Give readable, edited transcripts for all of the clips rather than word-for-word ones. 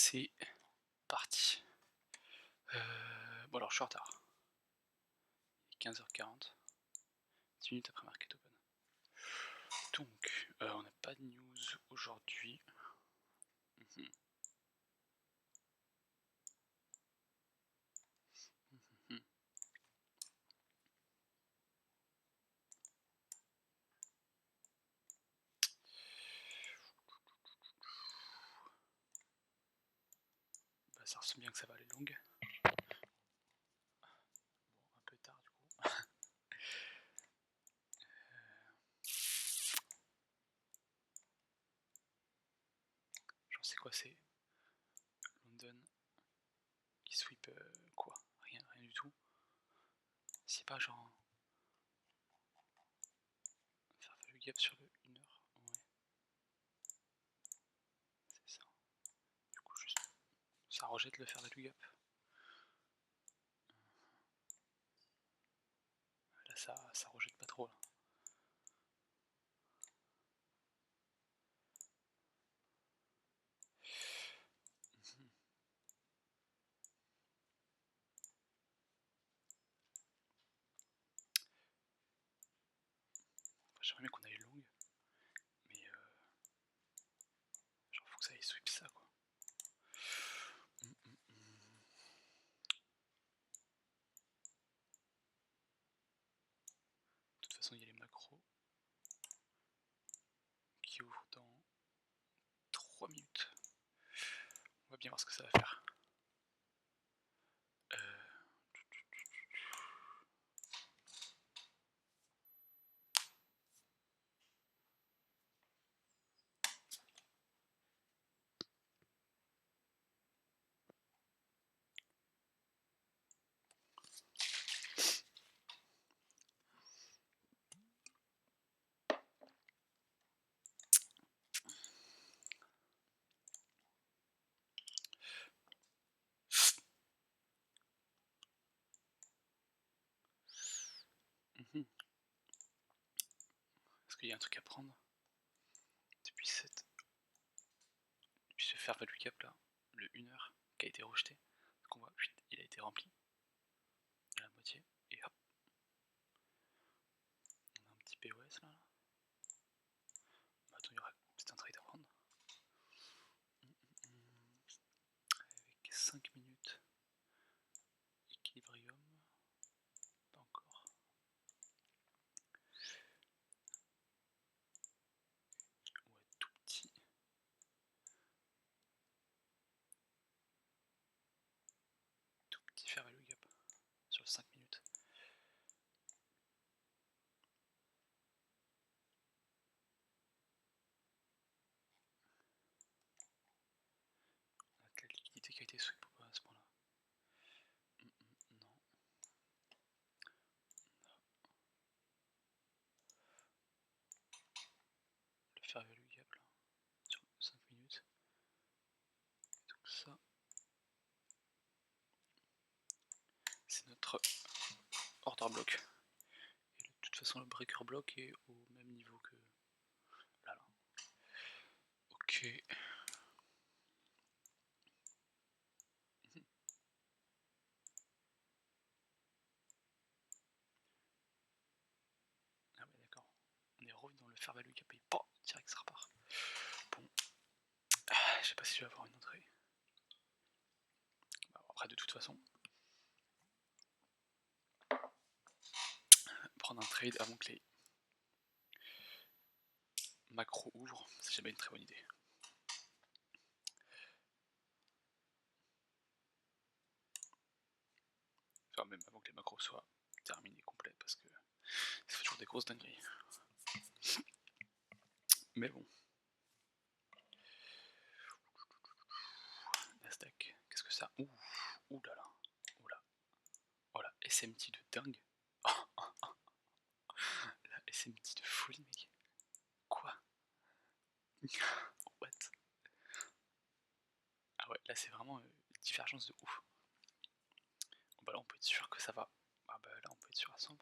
c'est parti. Bon alors je suis en retard. 15h40, 10 minutes après Market Open. Donc on n'a pas de news aujourd'hui. Bah, ça ressemble bien que ça va aller longue. Bon, un peu tard du coup. J'en sais quoi, c'est London qui sweep quoi, rien du tout. C'est pas genre faire le gap sur le 1 heure. Ouais, c'est ça. Du coup juste ça rejette le faire value gap. Là ça rejette pas trop là. J'aimerais bien qu'on aille longue, mais genre faut que ça aille sweep ça quoi. De toute façon il y a les macros qui ouvrent dans 3 minutes. On va bien voir ce que ça va faire. Est-ce qu'il y a un truc à prendre depuis ce faire value cap là, le 1 heure qui a été rejeté, donc on voit, il a été rempli à la moitié, et hop, on a un petit POS là. Attends, il y aura peut-être un trade à prendre. Avec 5 minutes, équilibrium, pas encore. Ouais, tout petit. Tout petit fair value gap sur 5 minutes. On a de la liquidité qui a été sweep ou pas à ce point-là? Non. Le fair value gap là, sur 5 minutes. Et donc ça, c'est notre order block. Et de toute façon, le breaker block est au même niveau que là. Ok. Ah ouais, d'accord. On est revenu dans le fair value cap et direct ça repart. Bon. Je sais pas si je vais avoir une entrée. Bah, après, de toute façon, prendre un trade avant que les macros ouvrent, c'est jamais une très bonne idée. Enfin, même avant que les macros soient terminés complets, parce que ça fait toujours des grosses dingueries. Mais bon. Nasdaq, qu'est-ce que ça? Ouh là là. Oula. Oh la SMT de dingue. La SMT de folie, mec. Quoi? What? Ah ouais, là c'est vraiment une divergence de ouf. Bon, bah là on peut être sûr que ça va. Ah bah là on peut être sûr à 100%. On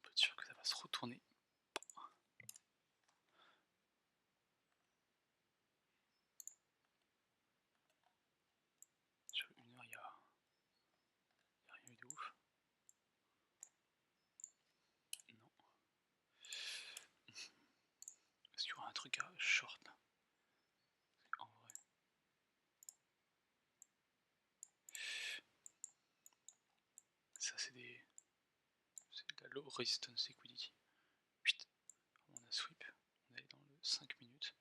peut être sûr que ça va se retourner. truc à short là. En vrai. Ça c'est de la low resistance equality. Putain, on a sweep, on est dans le 5 minutes.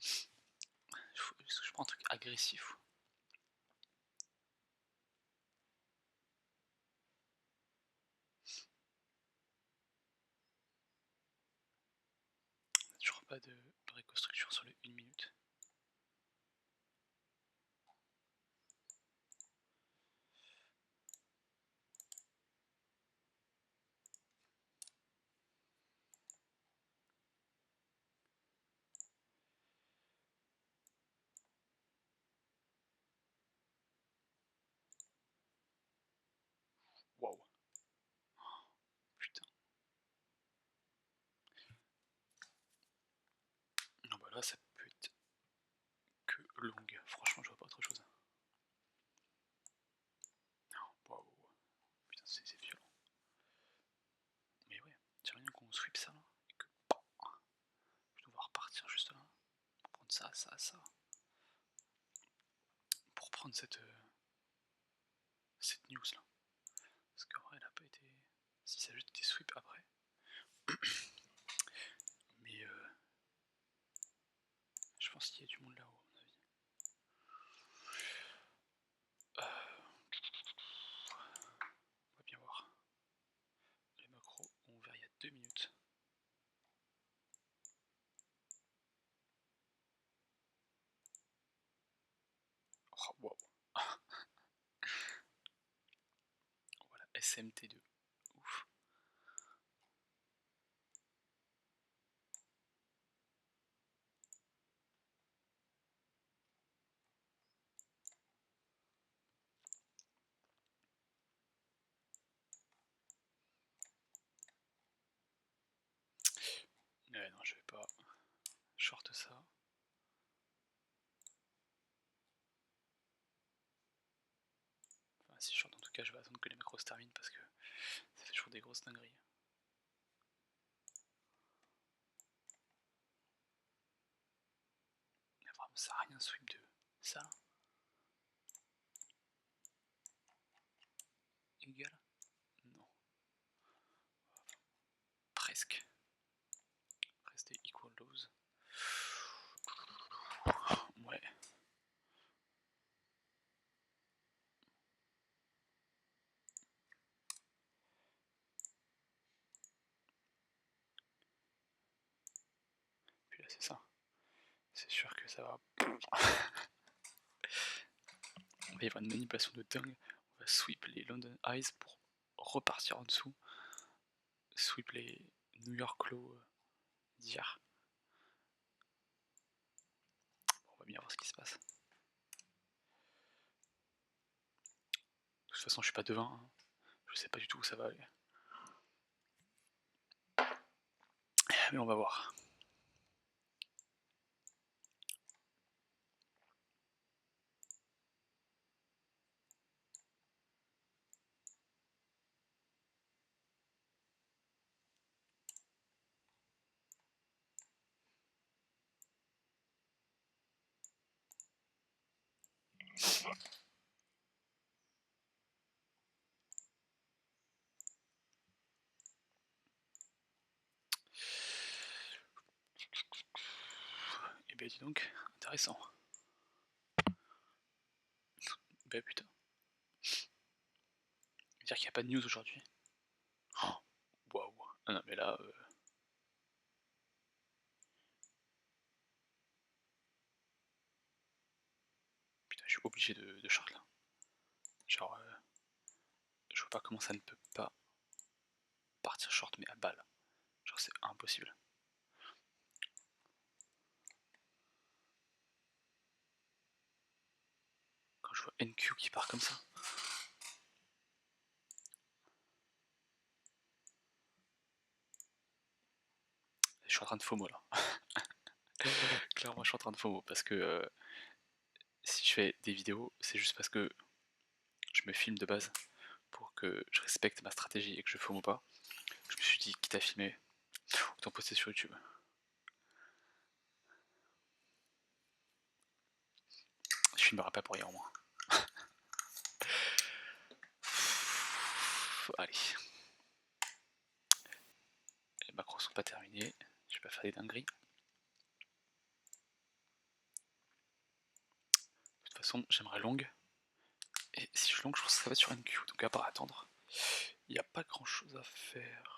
Est-ce que je prends un truc agressif? On n'a toujours pas de reconstruction sur les 1 minute. Waouh. Putain. Ah bah là ça peut être que longue. Franchement je vois pas autre chose. Waouh. Putain c'est violent. Mais ouais, j'aimerais bien qu'on sweep ça là. Et que je dois repartir juste là. Pour prendre ça, ça, ça. Pour prendre cette news là. Parce qu'en vrai elle a pas été. Si ça a juste été sweep après. Mais je pense qu'il y a du monde là-haut à mon avis. On va bien voir. Les macros ont ouvert il y a 2 minutes. Oh waouh. Voilà, SMT2. Ouf. Ouais non je vais pas short ça. Enfin si short en tout cas je vais attendre que les macros se terminent parce que ça fait toujours des grosses dingueries. Mais vraiment ça a rien sweep de ça. Égal. Non. Presque. Rester equal lows. Ouais. Puis là c'est ça. C'est sûr que ça va. On va y avoir une manipulation de dingue. On va sweep les London Eyes pour repartir en dessous. Sweep les New York Low d'hier. On va bien voir ce qui se passe. De toute façon je suis pas devin. Hein. Je sais pas du tout où ça va aller. Mais on va voir. Et ben dis donc, intéressant. Bah putain. Dire qu'il n'y a pas de news aujourd'hui. Oh, waouh. Ah non mais là. Putain, je suis obligé de short là. Genre, je vois pas comment ça ne peut pas partir short mais à balle. Genre c'est impossible. Quand je vois NQ qui part comme ça. Je suis en train de FOMO là. Clairement je suis en train de FOMO parce que si je fais des vidéos c'est juste parce que je me filme de base pour que je respecte ma stratégie et que je FOMO pas. Je me suis dit quitte à filmer, autant poster sur YouTube. filmerai pas pour rien au moins. Allez. Les macros sont pas terminés. Je vais pas faire des dingueries. De toute façon, j'aimerais longue. Et si je longue, je pense que ça va sur une queue. Donc à part attendre, il n'y a pas grand chose à faire.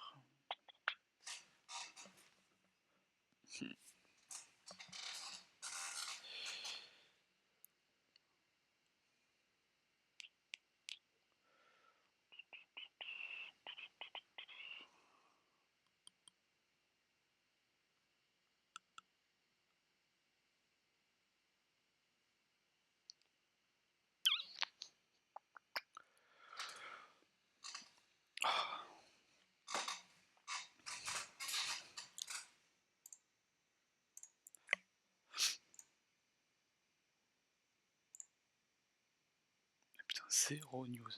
Putain, zéro news.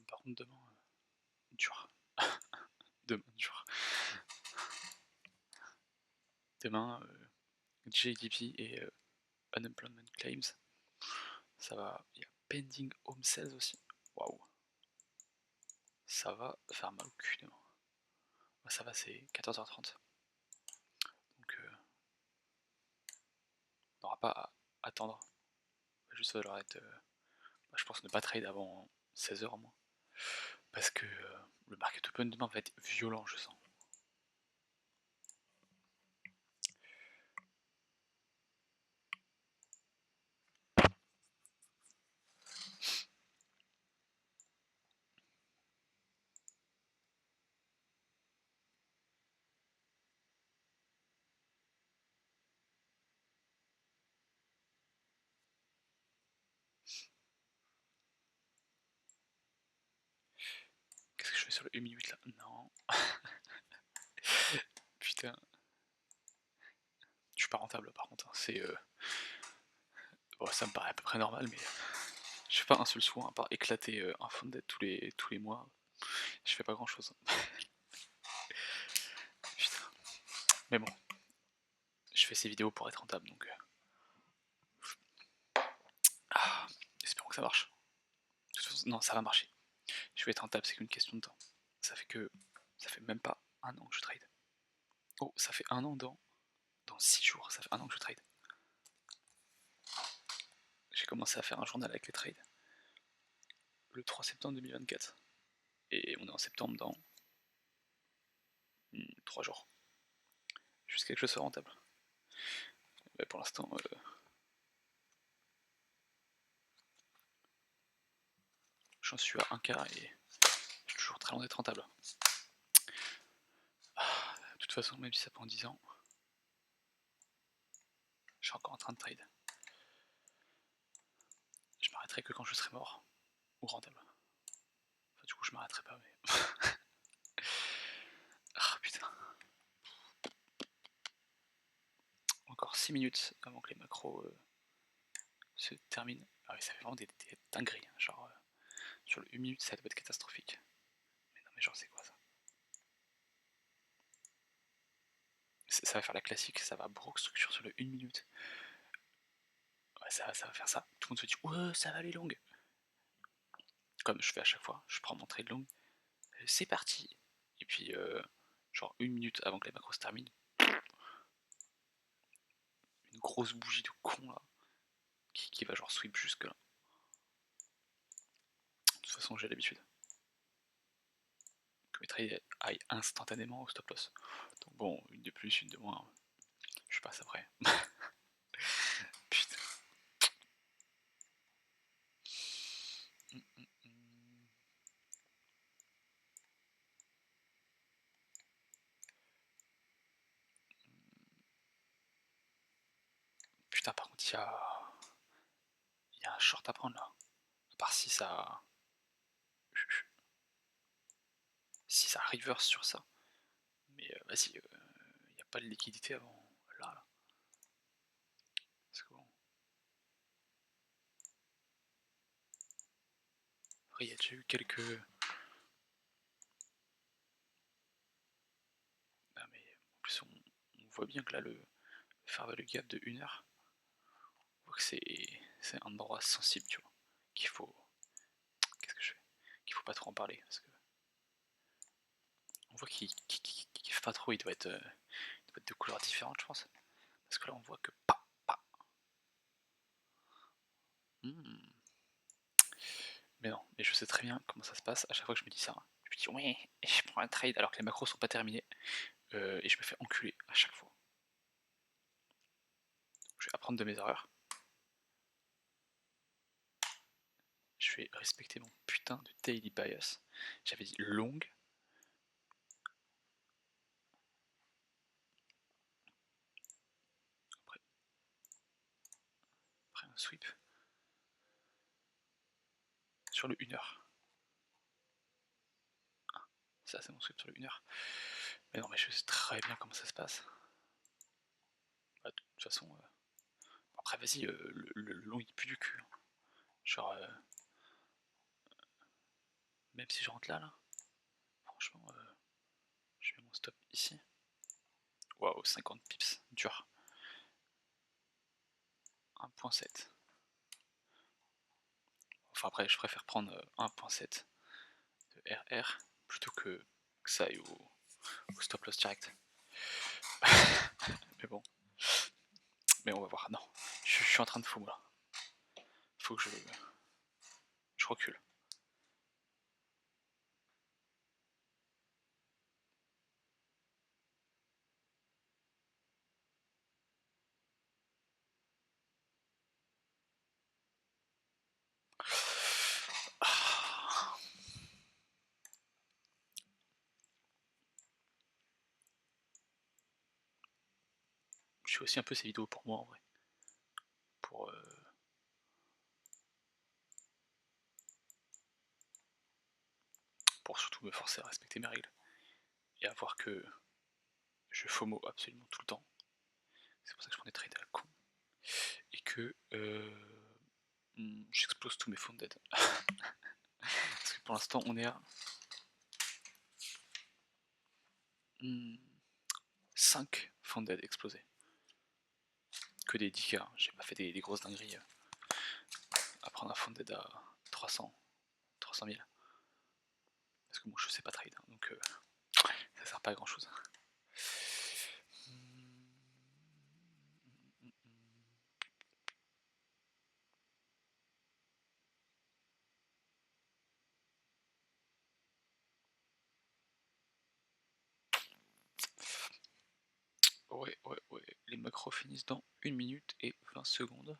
Par contre, demain, dur. Demain, dur. Demain, JDP et Unemployment Claims. Ça va. Il y a Pending Home Sales aussi. Waouh. Ça va faire mal au cul demain. Ça va, c'est 14h30. Donc, on n'aura pas à attendre. Il va juste falloir être. Je pense ne pas trade avant 16h au moins. Parce que le market open demain va être violent, je sens. Qu'est-ce que je fais sur le 1 minute là? Non. Putain. Je suis pas rentable par contre. C'est. Bon, ça me paraît à peu près normal, mais je fais pas un seul soin à part éclater un funded tous les mois. Je fais pas grand chose. Putain. Mais bon. Je fais ces vidéos pour être rentable donc. Espérons que ça marche. De toute façon, non, ça va marcher. Je vais être rentable, c'est qu'une question de temps. Ça fait même pas un an que je trade. Oh, ça fait un an dans 6 jours, ça fait un an que je trade. J'ai commencé à faire un journal avec les trades le 3 septembre 2024. Et on est en septembre dans 3 jours. Jusqu'à ce que je sois rentable. Mais pour l'instant, j'en suis à un quart et je suis toujours très loin d'être rentable. De toute façon, même si ça prend 10 ans, je suis encore en train de trade. Je m'arrêterai que quand je serai mort ou rentable. Enfin, du coup, je m'arrêterai pas, mais. Ah putain. Encore 6 minutes avant que les macros se terminent. Ah oui, ça fait vraiment des dingueries. Hein. Genre, sur le 1 minute, ça doit être catastrophique. Mais non, mais genre, c'est quoi ça? Ça va faire la classique, ça va broke structure sur le 1 minute. Ouais, ça va faire ça. Tout le monde se dit, ouais, ça va aller longue. Comme je fais à chaque fois, je prends mon trade long. C'est parti. Et puis, genre 1 minute avant que les macros se terminent, une grosse bougie de con là, qui va genre sweep jusque là. De toute façon, j'ai l'habitude que mes trades aillent instantanément au stop loss. Donc bon, une de plus, une de moins, je passe après. Putain. Putain, par contre, il y a un short à prendre là. À part si ça. Si ça reverse sur ça. Mais vas-y, il n'y a pas de liquidité avant là. Parce que bon. Après, il y a déjà eu quelques. Ah, mais en plus, on voit bien que là le fair value gap de 1 heure, on voit que c'est un endroit sensible, tu vois, qu'il faut... Qu'est-ce que je fais? Qu'il faut pas trop en parler, parce que on voit qu'il kiffe pas trop, il doit être de couleurs différentes, je pense. Parce que là on voit que pa, pa. Mais non, mais je sais très bien comment ça se passe à chaque fois que je me dis ça. Je me dis ouais, et je prends un trade alors que les macros sont pas terminés, et je me fais enculer à chaque fois. Je vais apprendre de mes erreurs. Je vais respecter mon putain de daily bias. J'avais dit long. Après un sweep sur le 1 heure. Ça c'est mon sweep sur le 1 heure. Mais non, mais je sais très bien comment ça se passe. Bah, de toute façon, après vas-y, le long il pue du cul. Hein. Genre, même si je rentre là, franchement, je mets mon stop ici. Waouh, 50 pips, dur. 1.7. Enfin après, je préfère prendre 1.7 de RR plutôt que ça aille au stop loss direct. Mais bon, mais on va voir. Non, je suis en train de fou là. Faut que je recule. Je fais aussi un peu ces vidéos pour moi en vrai. Pour surtout me forcer à respecter mes règles. Et à voir que je FOMO absolument tout le temps. C'est pour ça que je prends des trades à la con. Et que j'explose tous mes funded. Parce que pour l'instant on est à 5 funded explosés. Que des 10k, hein. J'ai pas fait des grosses dingueries à prendre un funded à 300 000. Parce que bon, je sais pas trade, hein, donc ça sert pas à grand chose. Ouais, les macros finissent dans 1 minute et 20 secondes.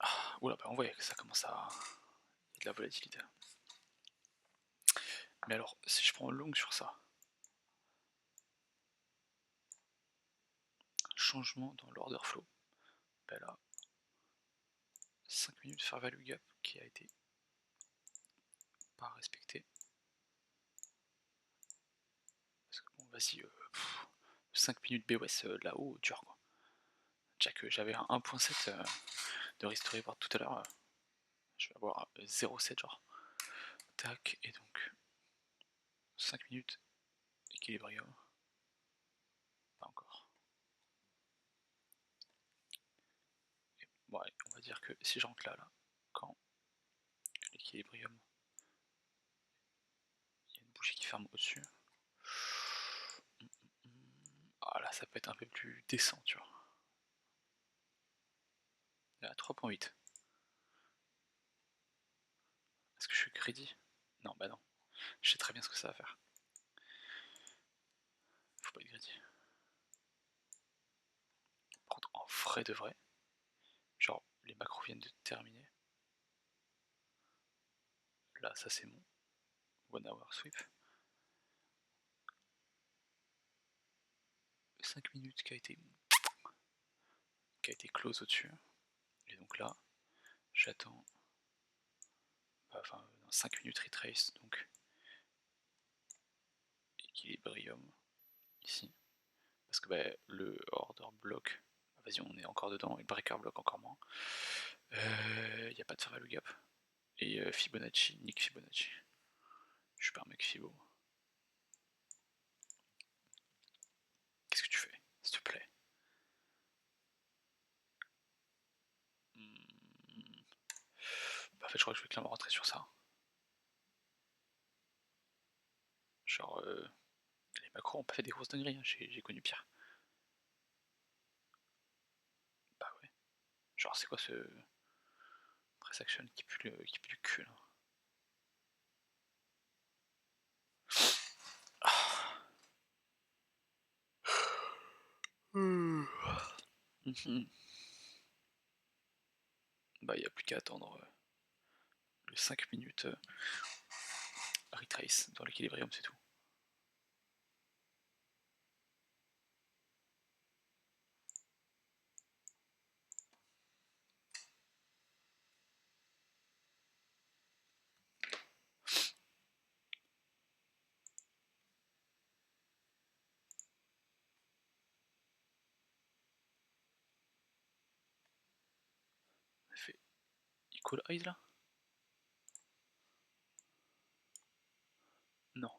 Ah, oula, bah on voit que ça commence à... Il y a de la volatilité. Mais alors, si je prends long sur ça, changement dans l'order flow, ben là, 5 minutes fair value gap qui a été pas respecté. Parce que bon, vas-y, 5 minutes BOS là-haut, dur quoi. Déjà que j'avais un 1.7 de Restore Board tout à l'heure, je vais avoir 0.7 genre. Tac, et donc 5 minutes, équilibrium. Pas encore. Et bon, allez, on va dire que si je rentre là, quand l'équilibrium, il y a une bougie qui ferme au-dessus. Ah là, ça peut être un peu plus décent, tu vois. À 3.8. Est-ce que je suis greedy? Non, bah non. Je sais très bien ce que ça va faire. Faut pas être greedy. Prendre en vrai de vrai. Genre, les macros viennent de terminer. Là, ça c'est mon 1 hour sweep. 5 minutes qui a été close au-dessus. Et donc là, j'attends. Enfin, 5 minutes retrace, donc équilibrium ici. Parce que bah, le order block, vas-y, on est encore dedans, et le breaker block encore moins. Il n'y a pas de fair value gap. Et Fibonacci, Nick Fibonacci. Je suis pas un mec Fibo. s'il te plaît. Bah, en fait, je crois que je vais clairement rentrer sur ça. Genre, les macros ont pas fait des grosses dingueries, hein. J'ai connu pire. Bah ouais. Genre, c'est quoi ce press action qui pue du cul là? Ah. Mhm. Bah, y a plus qu'à attendre les 5 minutes retrace dans l'équilibrium, c'est tout. On a fait Equal Eyes là? Non.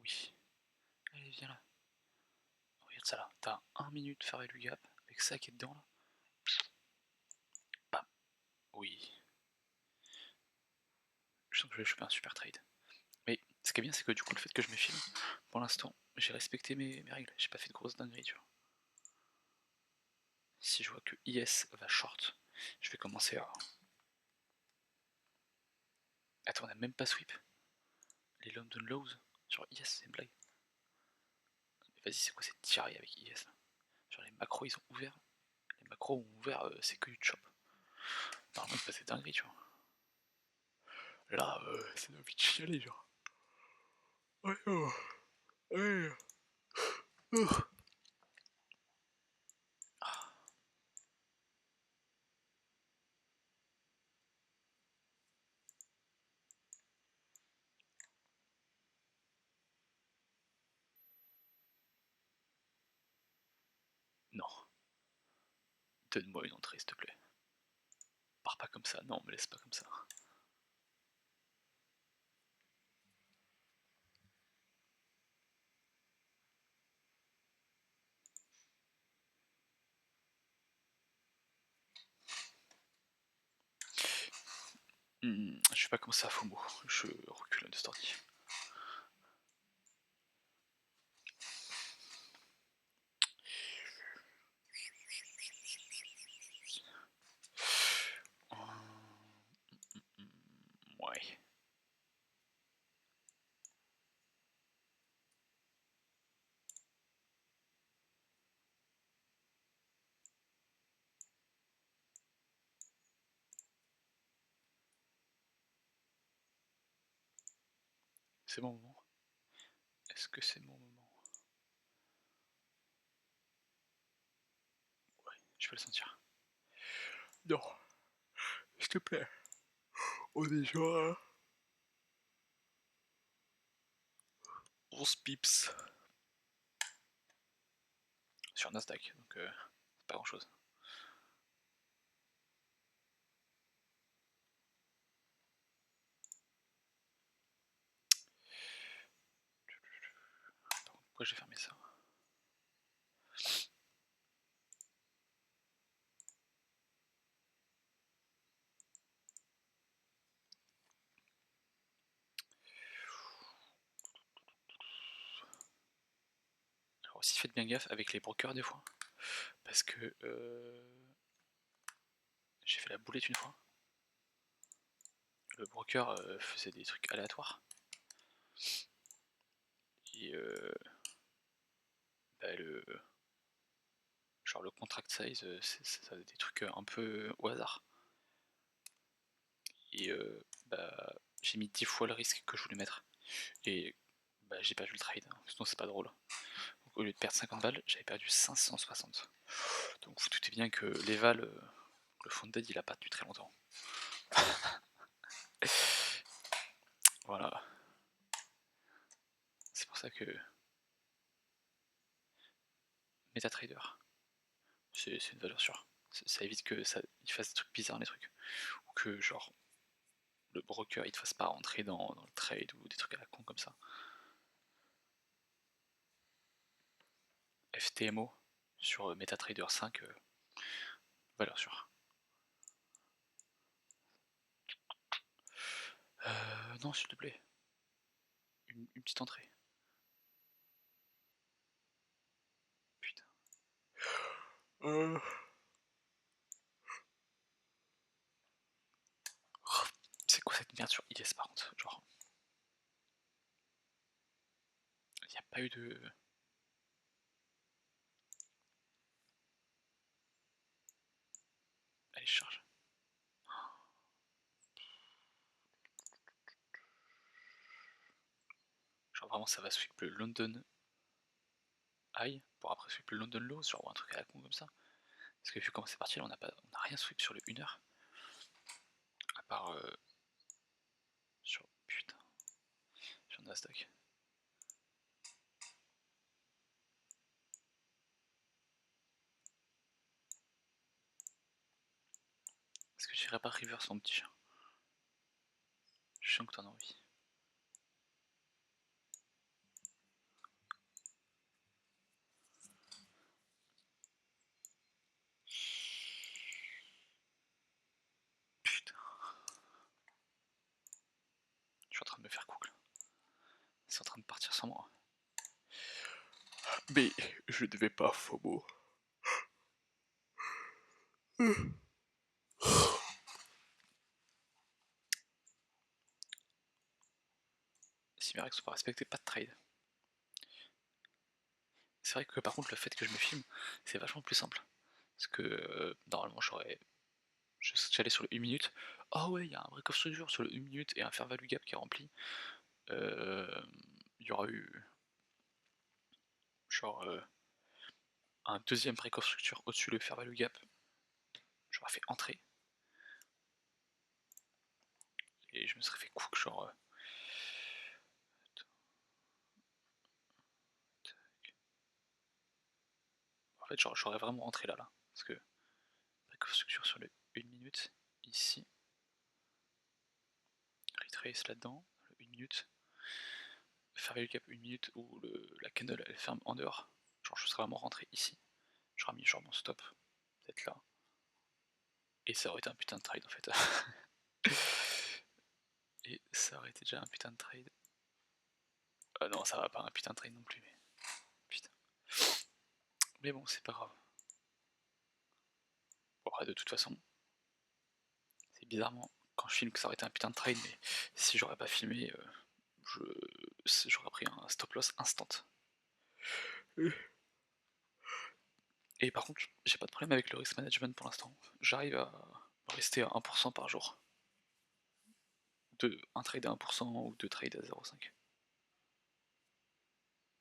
Oui. Allez, viens là. Regarde ça là. T'as 1 minute faire le gap avec ça qui est dedans là. Bam. Oui. Je sens que je vais choper un super trade. Mais ce qui est bien, c'est que du coup, le fait que je me filme, pour l'instant, j'ai respecté mes règles. J'ai pas fait de grosses dingueries, tu vois. Si je vois que IS va short, je vais commencer à. Attends, on a même pas sweep. Les London Lows sur IS, c'est une blague. Mais vas-y, c'est quoi cette tirerie avec IS là? Genre les macros, ils ont ouvert. Les macros ont ouvert, c'est que du chop. Normalement, c'est pas cette dinguerie, tu vois. Là, c'est envie de chialer, genre. Ouais, ouais. Ah, non. Donne-moi une entrée, s'il te plaît. Pars pas comme ça, non, me laisse pas comme ça. Je suis pas comme ça, FOMO. Je recule de Stordy. Ouais. C'est mon moment. Est-ce que c'est mon moment? Ouais, je peux le sentir. Non, s'il te plaît. On est genre 11 pips sur Nasdaq, donc c'est pas grand chose. Pourquoi j'ai fermé ça? Alors aussi faites bien gaffe avec les brokers des fois, parce que j'ai fait la boulette une fois. Le broker faisait des trucs aléatoires. Et bah, genre le contract size, ça faisait des trucs un peu au hasard. Et bah, j'ai mis 10 fois le risque que je voulais mettre. Et bah, j'ai perdu le trade, hein, sinon c'est pas drôle. Donc, au lieu de perdre 50 balles, j'avais perdu 560. Donc vous doutez bien que l'Eval, le Founded, il a pas tenu très longtemps. Voilà. C'est pour ça que MetaTrader, c'est une valeur sûre. Ça évite que ça il fasse des trucs bizarres, les trucs. Ou que genre le broker il te fasse pas rentrer dans le trade ou des trucs à la con comme ça. FTMO sur MetaTrader 5, valeur sûre. Non s'il te plaît. Une petite entrée. Putain. C'est quoi cette merde sur IS par contre? Genre. Y a pas eu de. Allez, charge. Genre vraiment ça va sweep le London High pour après sweep le London Low, genre un truc à la con comme ça. Parce que vu comment c'est parti là on a rien sweep sur le 1 heure. À part sur. Putain. Sur Nasdaq. Est-ce que j'irai pas reverse mon petit chat? Je sens que t'en as envie. Putain. Je suis en train de me faire coucle. C'est en train de partir sans moi. Mais je ne vais pas, FOMO. Si mes règles sont pas respectées, pas de trade. C'est vrai que par contre le fait que je me filme, c'est vachement plus simple. Parce que normalement j'allais sur le 1 minute. Oh ouais, il y a un break of structure sur le 1 minute et un fair value gap qui est rempli. Il y aura eu genre un deuxième break of structure au-dessus le fair value gap. J'aurais fait entrer. Et je me serais fait cook genre. En fait j'aurais vraiment entré là. Parce que break of structure sur le 1 minute. Ici. Retrace là-dedans. Le 1 minute. Fair value gap 1 minute où la candle elle ferme en dehors. Genre je serais vraiment rentré ici. J'aurais mis genre mon stop. Peut-être là. Et ça aurait été un putain de trade en fait. Et ça aurait été déjà un putain de trade. Non, ça va pas un putain de trade non plus, mais. Putain. Mais bon, c'est pas grave. Bon, après, de toute façon, c'est bizarrement quand je filme que ça aurait été un putain de trade, mais si j'aurais pas filmé, j'aurais pris un stop loss instant. Et par contre, j'ai pas de problème avec le risk management pour l'instant. J'arrive à rester à 1% par jour. Un trade à 1% ou deux trades à 0,5.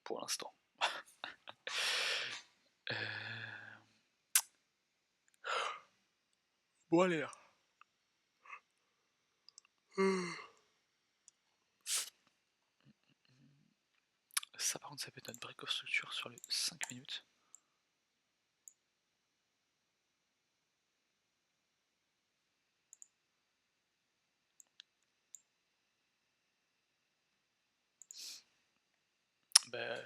Pour l'instant. Bon allez là. Ça par contre ça peut être notre break of structure sur les 5 minutes. Bah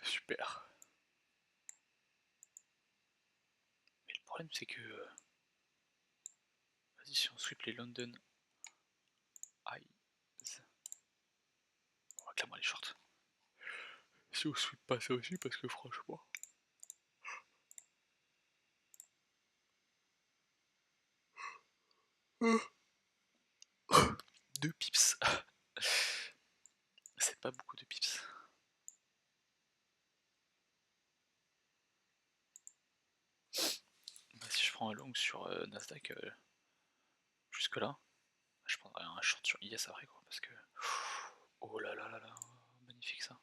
super. Mais le problème c'est que vas-y si on sweep les London Highs. On va clairement les shorts. Si on sweep pas ça aussi parce que franchement. 2 pips. C'est pas beaucoup de pips. Bah, si je prends un long sur Nasdaq jusque là, je prendrais un short sur IS après quoi parce que. Oh là là là là, magnifique ça.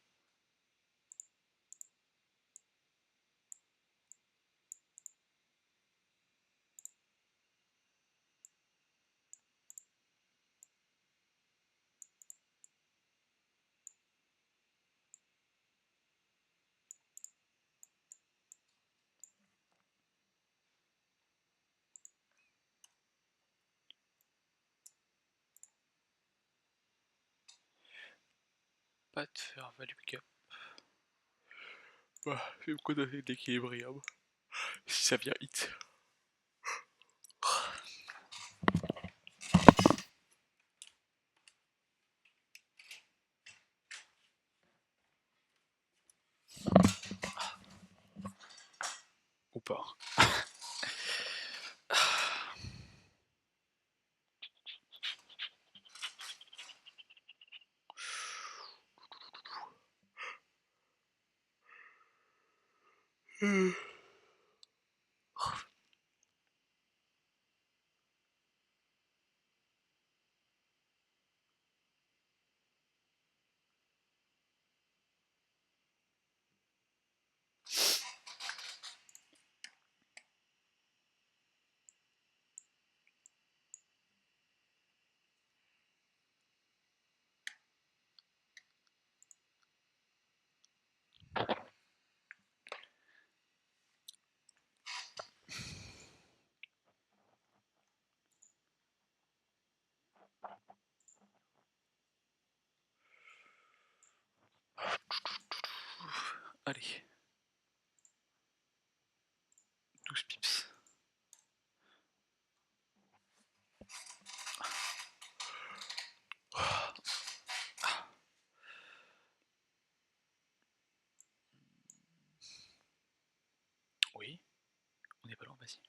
pas te faire value gap. Bah, je vais me condamner d'équilibrium. Si ça vient hit. Ou pas. Allez. 12 pips. Oui, on est pas loin, vas-y.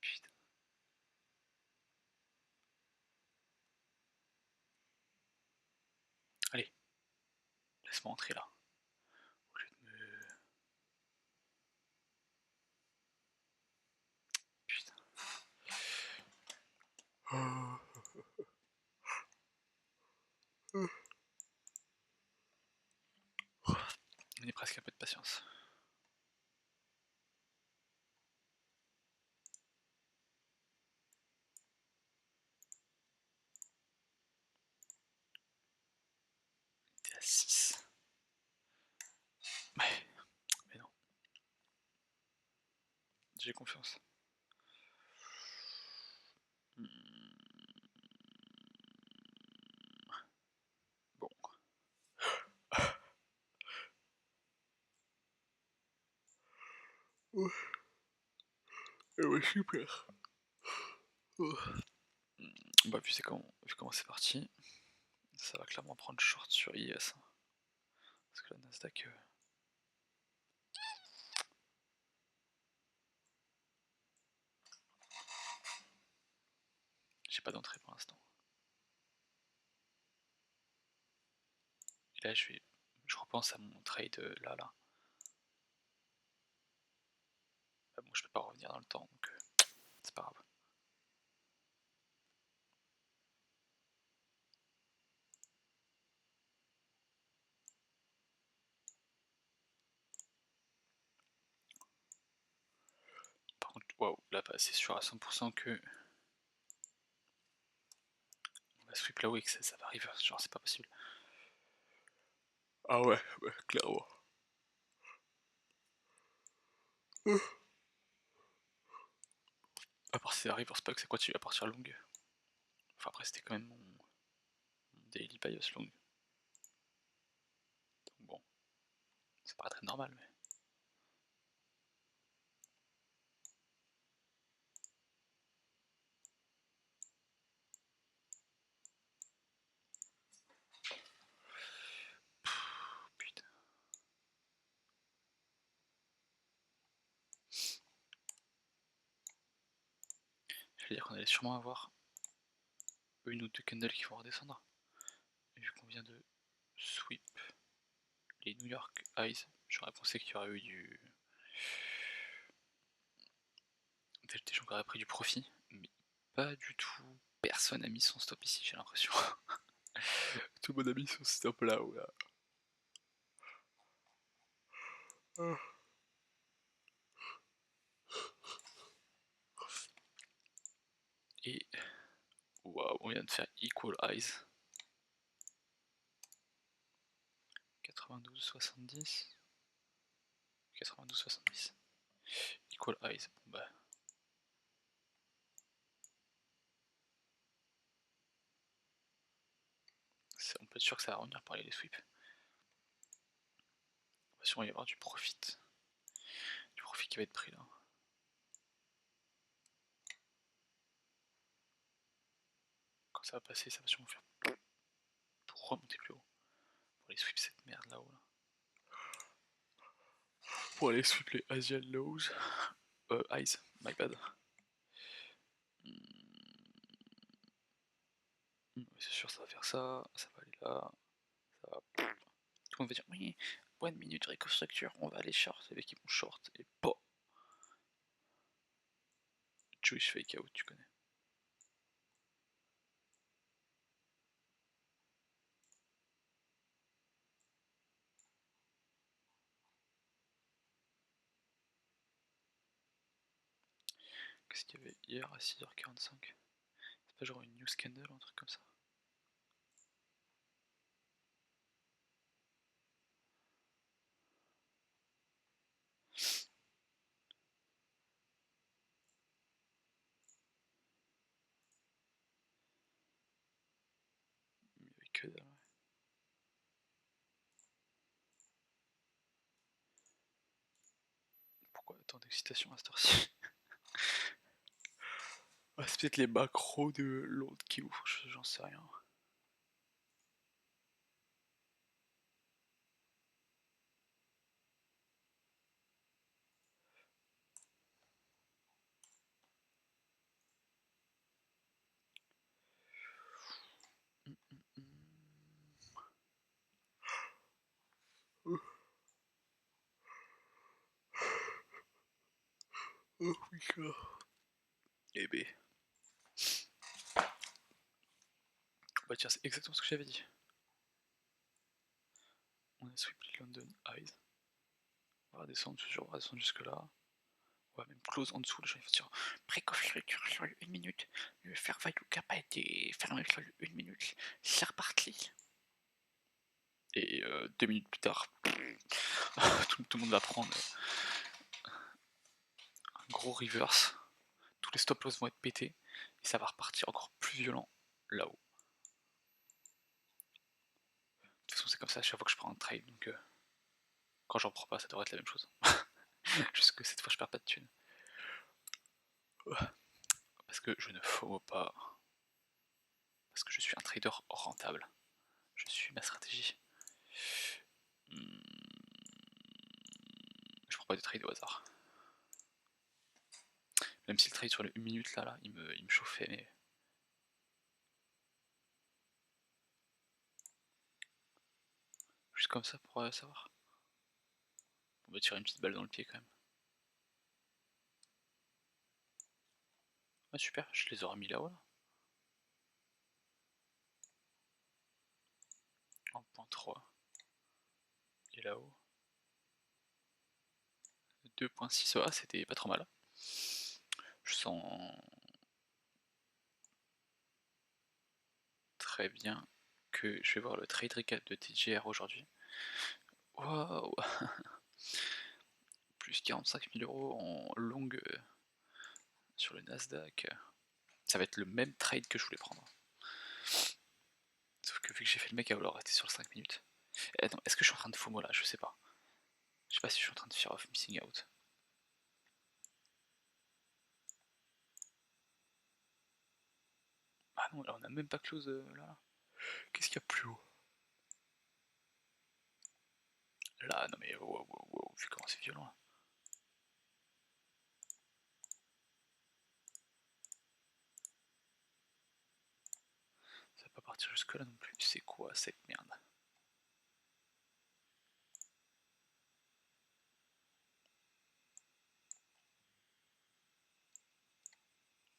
Putain. Allez, laisse-moi entrer là. Au lieu de me... Putain. On est presque un peu de patience. T'es à 6. Mais non. J'ai confiance. Bon. Ouais, super. Bah vu comment c'est parti, ça va clairement prendre short sur IS. Parce que la Nasdaq... J'ai pas d'entrée pour l'instant. Et là je repense à mon trade là. Bah bon, je peux pas revenir dans le temps, donc c'est pas grave. Par contre, waouh, là bah, c'est sûr à 100% que on va sweep là-haut et que ça va arriver, genre c'est pas possible. Ah ouais, clairement. À part si ça arrive, on pas que ça continue à partir longue. Enfin après c'était quand même mon daily bias long. Donc bon, ça paraît très normal mais... Putain. Je veux dire qu'on allait sûrement avoir une ou deux candles qui vont redescendre. Et vu qu'on vient de sweep les New York Highs, j'aurais pensé qu'il y aurait eu des gens qui auraient pris du profit, mais pas du tout. Personne n'a mis son stop ici, j'ai l'impression. Tout le monde a mis son stop là ou là. Et waouh, on vient de faire equal highs. 92,70. 92,70. Equal highs. Bon bah. être sûr que ça va revenir par les sweeps. Il va sûrement y avoir du profit. Du profit qui va être pris là. Quand ça va passer, ça va sûrement faire pour remonter plus haut. Pour aller sweep cette merde là-haut là. Pour aller sweep les Asian lows. Eyes, my bad. C'est sûr, ça va faire ça, ça va aller là, ça va. Tout le monde va dire oui, 1 minute reconstructure, on va aller short, c'est les qui vont short, et pas. Jewish fake out, tu connais. Qu'est-ce qu'il y avait hier à 6h45? C'est pas genre une news scandal ou un truc comme ça? Il y avait que dalle, ouais. Pourquoi tant d'excitation à cette heure-ci? Ah, c'est peut-être les macros de l'autre qui ouvrent, j'en sais rien. Oh putain. Eh ben. Bah tiens, c'est exactement ce que j'avais dit. On a sweep les London Eyes. On va redescendre, on va redescendre jusque là. On va même close en dessous, les gens ils vont se dire préconstructure sur le 1 minute, le fair value cap a été fermé sur le 1 minute, c'est reparti. Et 2 minutes plus tard, tout le monde va prendre un gros reverse, tous les stop loss vont être pétés, et ça va repartir encore plus violent là-haut. De toute façon c'est comme ça à chaque fois que je prends un trade, donc quand j'en prends pas ça devrait être la même chose. Juste que cette fois je perds pas de thunes. Parce que je ne FOMO pas. Parce que je suis un trader rentable. Je suis ma stratégie. Je prends pas de trade au hasard. Même si le trade sur le 1 minute là, il me chauffait, mais. Juste comme ça pour savoir. On va tirer une petite balle dans le pied quand même. Ah super, je les aurais mis là-haut là. 1.3. Et là-haut. 2.6. Ah, c'était pas trop mal. Je sens très bien que je vais voir le trade recap de TGR aujourd'hui. Waouh. Plus 45 000 € en longue sur le Nasdaq. Ça va être le même trade que je voulais prendre. Sauf que vu que j'ai fait le mec à vouloir rester sur le 5 minutes. Et attends, est-ce que je suis en train de FOMO là? Je sais pas. Je sais pas si je suis en train de faire off missing out. Ah non, là on a même pas close là. Qu'est-ce qu'il y a plus haut? Là, non mais wow, wow, wow, vu comment c'est violent là. Ça va pas partir jusque là non plus. C'est quoi cette merde?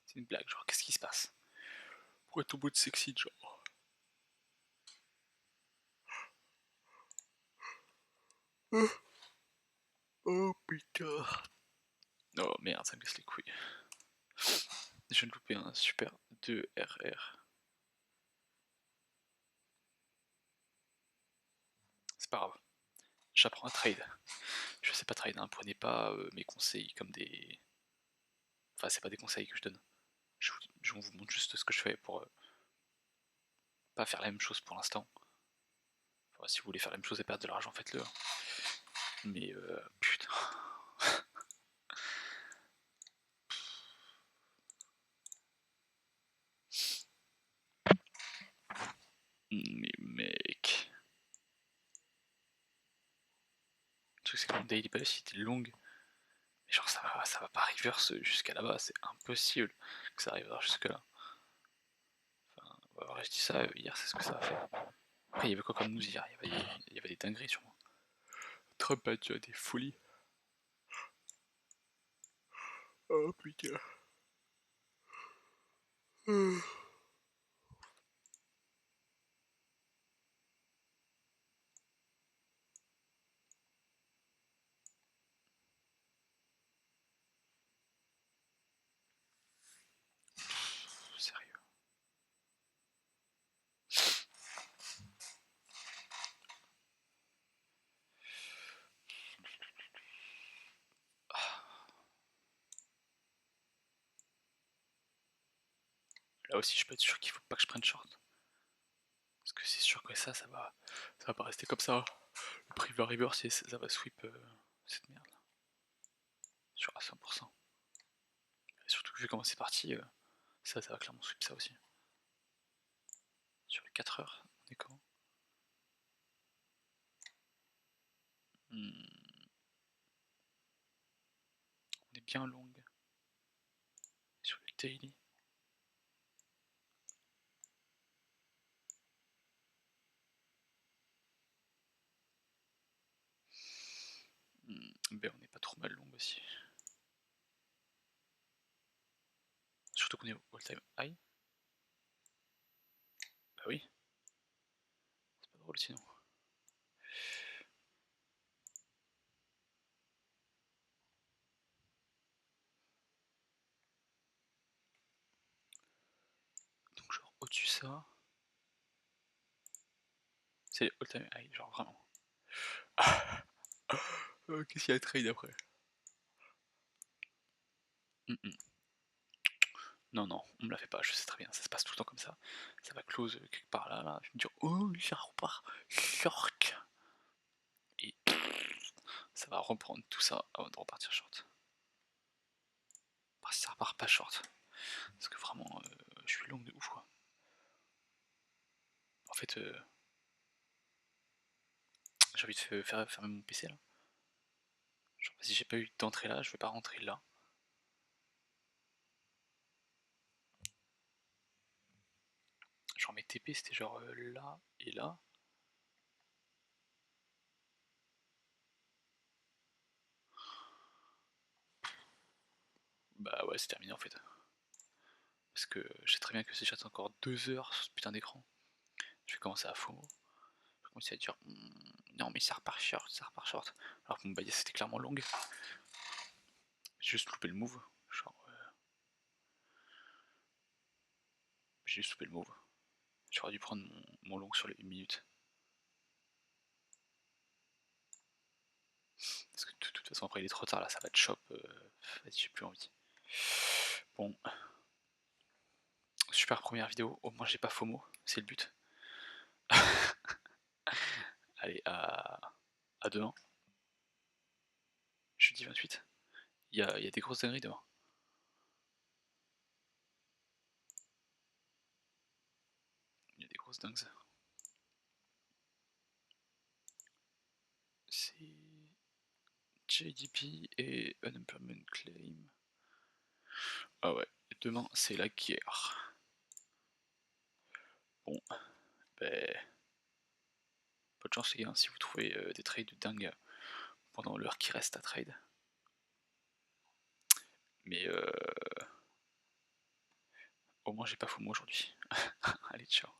C'est une blague, genre qu'est-ce qui se passe? Pourquoi ton bot sexy genre? Oh putain. Oh merde, ça me casse les couilles. Je viens de louper un super 2RR. C'est pas grave. J'apprends à trade. Je sais pas trade, hein. Prenez pas mes conseils comme des. Enfin, c'est pas des conseils que je donne. Je vous montre juste ce que je fais pour pas faire la même chose pour l'instant. Enfin, si vous voulez faire la même chose et perdre de l'argent, faites-le. Hein. Mais putain. Mais mec. Le truc c'est que mon daily pass était longue. Mais genre ça va pas reverse jusqu'à là-bas, c'est impossible que ça arrive jusque là. Enfin, ouais, je dis ça, hier c'est ce que ça a fait. Après il y avait quoi comme news hier, il y avait des dingueries sur moi. Trump a déjà des folies. Oh putain. Sérieux. Là aussi je peux être sûr qu'il faut pas que je prenne short. Parce que c'est sûr que ça va pas rester comme ça. Le prix va reverse et ça va sweep cette merde là. Sûr à 100%. Et surtout que vu comment c'est parti, ça va clairement sweep ça aussi. Sur les 4 heures, on est quand On est bien longue. Sur le daily. Ben on n'est pas trop mal longue aussi. Surtout qu'on est au all-time high. Bah oui. C'est pas drôle sinon. Donc genre au-dessus ça. C'est all-time high, genre vraiment. Qu'est-ce qu'il y a à trade après? Non, non, on me la fait pas, je sais très bien, ça se passe tout le temps comme ça. Ça va close quelque part là, là. Je me dis, oh, ça repart short. Et ça va reprendre tout ça avant de repartir short. Enfin, ça repart pas short. Parce que vraiment, je suis long de ouf quoi. En fait, j'ai envie de faire fermer mon PC là. Genre, si j'ai pas eu d'entrée là, je vais pas rentrer là. Genre mes TP c'était genre là et là. Bah ouais, c'est terminé en fait. Parce que je sais très bien que si j'attends encore 2 heures sur ce putain d'écran, je vais commencer à FOMO. Je vais commencer à dire non mais ça repart short, ça repart short. Alors que mon bail c'était clairement long. J'ai juste loupé le move. Genre, j'ai juste loupé le move. J'aurais dû prendre mon long sur les 1 minute. Parce que de toute façon après il est trop tard là, ça va te chop. Vas-y, j'ai plus envie. Bon. Super première vidéo, au moins j'ai pas FOMO, c'est le but. Allez, à demain. Jeudi 28. Il y a des grosses dingueries demain. Il y a des grosses dingues. C'est JDP et Unemployment Claim. Ah ouais, demain c'est la guerre. Bon, ben, pas de chance les gars, si vous trouvez des trades de dingue pendant l'heure qui reste à trade. Mais au moins j'ai pas FOMO aujourd'hui. Allez, ciao.